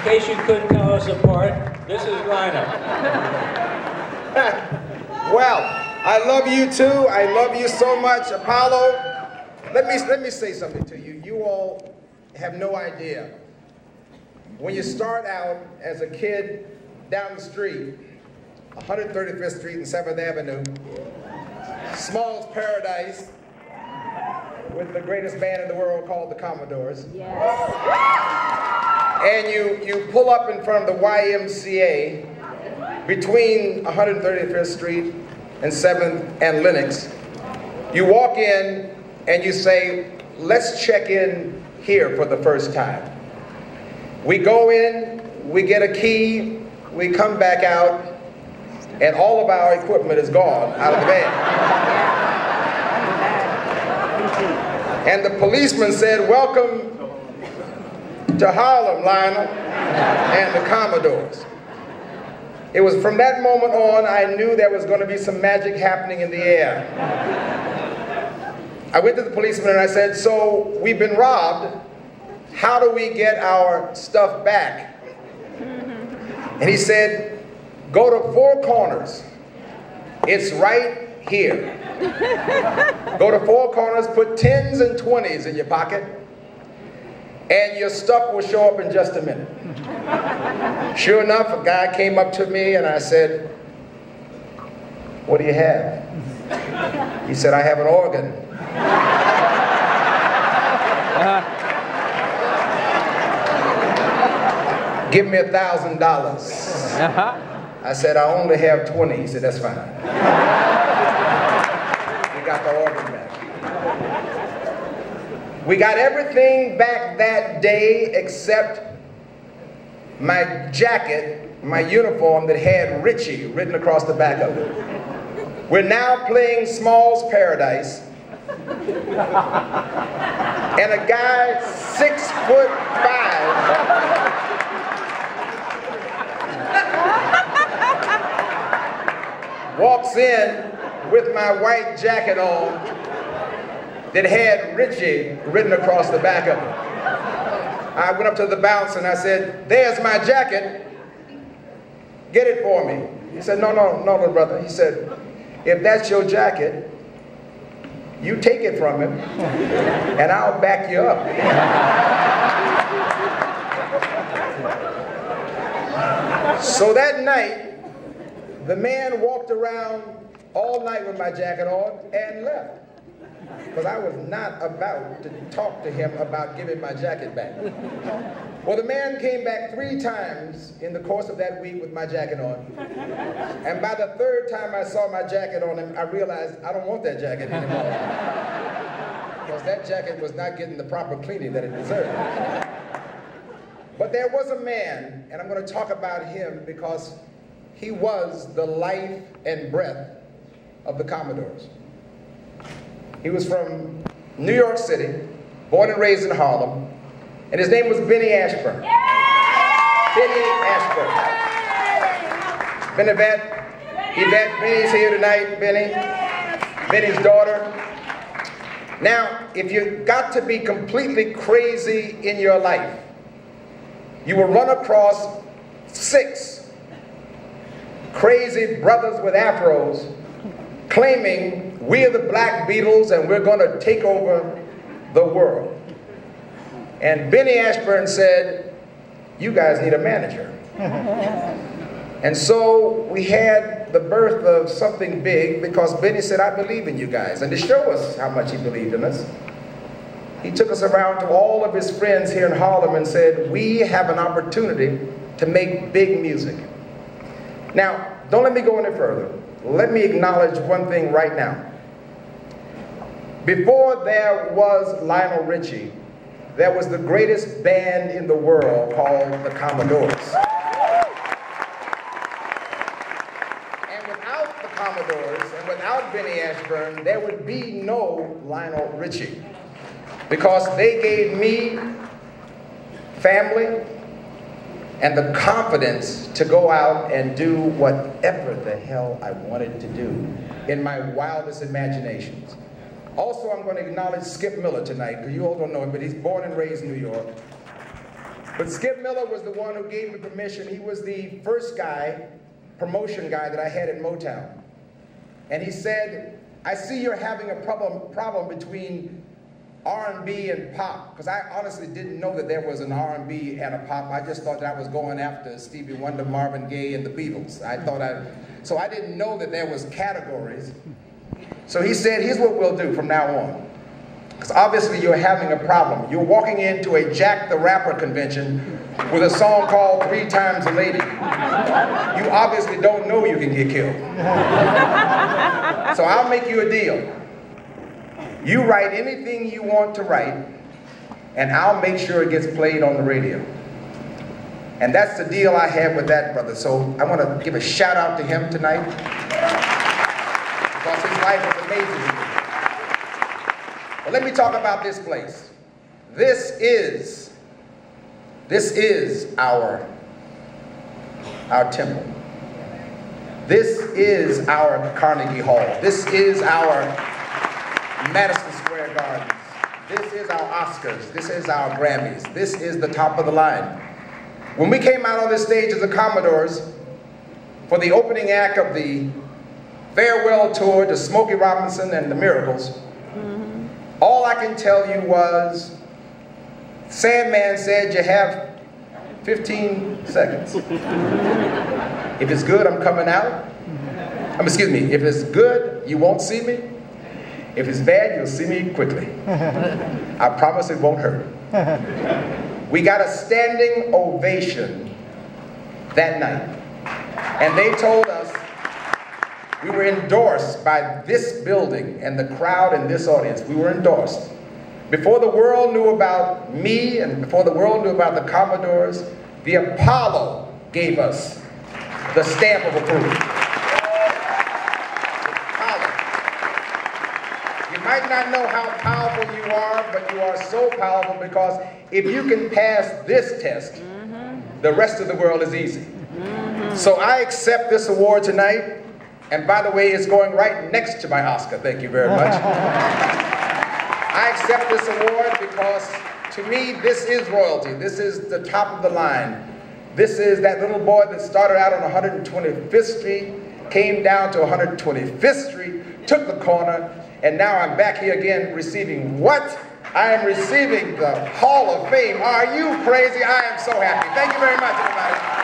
case you couldn't tell us apart, this is Lionel. Well, I love you too. I love you so much, Apollo. Let me say something to you. You all have no idea. When you start out as a kid down the street, 135th Street and 7th Avenue, Small's Paradise, with the greatest band in the world called the Commodores. Yes. And you pull up in front of the YMCA between 135th Street and 7th and Lenox. You walk in and you say, let's check in here for the first time. We go in, we get a key, we come back out, and all of our equipment is gone out of the van. And the policeman said, welcome to Harlem, Lionel, and the Commodores. It was from that moment on, I knew there was going to be some magic happening in the air. I went to the policeman and I said, so we've been robbed. How do we get our stuff back? And he said, go to Four Corners. It's right here. Go to Four Corners, put 10s and 20s in your pocket, and your stuff will show up in just a minute. Sure enough, a guy came up to me and I said, what do you have? He said, I have an organ. Give me $1,000. I said, I only have 20. He said, that's fine. We got the organ back. We got everything back that day except my jacket, my uniform that had Richie written across the back of it. We're now playing Small's Paradise. And a guy 6'5" walks in with my white jacket on that had Richie written across the back of it. I went up to the bouncer and I said, there's my jacket. Get it for me. He said, no, little brother. He said, if that's your jacket, you take it from him and I'll back you up. So that night, the man walked around all night with my jacket on and left. Because I was not about to talk to him about giving my jacket back. Well, the man came back 3 times in the course of that week with my jacket on. And by the 3rd time I saw my jacket on him, I realized I don't want that jacket anymore. Because that jacket was not getting the proper cleaning that it deserved. But there was a man, and I'm going to talk about him because he was the life and breath of the Commodores. He was from New York City, born and raised in Harlem, and his name was Benny Ashburn. Benny Ashburn. Been Yvette, Benny's here tonight, Benny. Benny's daughter. Now, if you got to be completely crazy in your life, you will run across 6 crazy brothers with afros claiming we're the Black Beatles and we're going to take over the world. And Benny Ashburn said, you guys need a manager. And so we had the birth of something big because Benny said, I believe in you guys. And to show us how much he believed in us, he took us around to all of his friends here in Harlem and said, we have an opportunity to make big music. Now, don't let me go any further. Let me acknowledge one thing right now. Before there was Lionel Richie, there was the greatest band in the world called the Commodores. And without the Commodores and without Benny Ashburn, there would be no Lionel Richie. Because they gave me family and the confidence to go out and do whatever the hell I wanted to do in my wildest imaginations. Also, I'm going to acknowledge Skip Miller tonight, because you all don't know him, but he's born and raised in New York. But Skip Miller was the one who gave me permission. He was the first guy, promotion guy that I had in Motown. And he said, I see you're having a problem between R&B and pop, because I honestly didn't know that there was an R&B and a pop. I just thought that I was going after Stevie Wonder, Marvin Gaye, and the Beatles. So I didn't know that there was categories. So he said, here's what we'll do from now on. Because obviously you're having a problem. You're walking into a Jack the Rapper convention with a song called 3 Times a Lady. You obviously don't know you can get killed. So I'll make you a deal. You write anything you want to write, and I'll make sure it gets played on the radio. And that's the deal I have with that brother. So I want to give a shout out to him tonight, because his life is amazing. But let me talk about this place. This is our temple. This is our Carnegie Hall. This is our Madison Square Gardens. This is our Oscars. This is our Grammys. This is the top of the line. When we came out on this stage as the Commodores for the opening act of the farewell tour to Smokey Robinson and the Miracles, all I can tell you was, Sandman said you have 15 seconds. If it's good, I'm coming out. Excuse me, if it's good, you won't see me. If it's bad, you'll see me quickly. I promise it won't hurt. We got a standing ovation that night. And they told us we were endorsed by this building and the crowd and this audience. We were endorsed. Before the world knew about me and before the world knew about the Commodores, the Apollo gave us the stamp of approval. You might not know how powerful you are, but you are so powerful because if you can pass this test, the rest of the world is easy. So I accept this award tonight, and by the way, it's going right next to my Oscar. Thank you very much. I accept this award because to me, this is royalty. This is the top of the line. This is that little boy that started out on 125th Street, came down to 125th Street, took the corner, and now I'm back here again receiving what? I am receiving the Hall of Fame. Are you crazy? I am so happy. Thank you very much, everybody.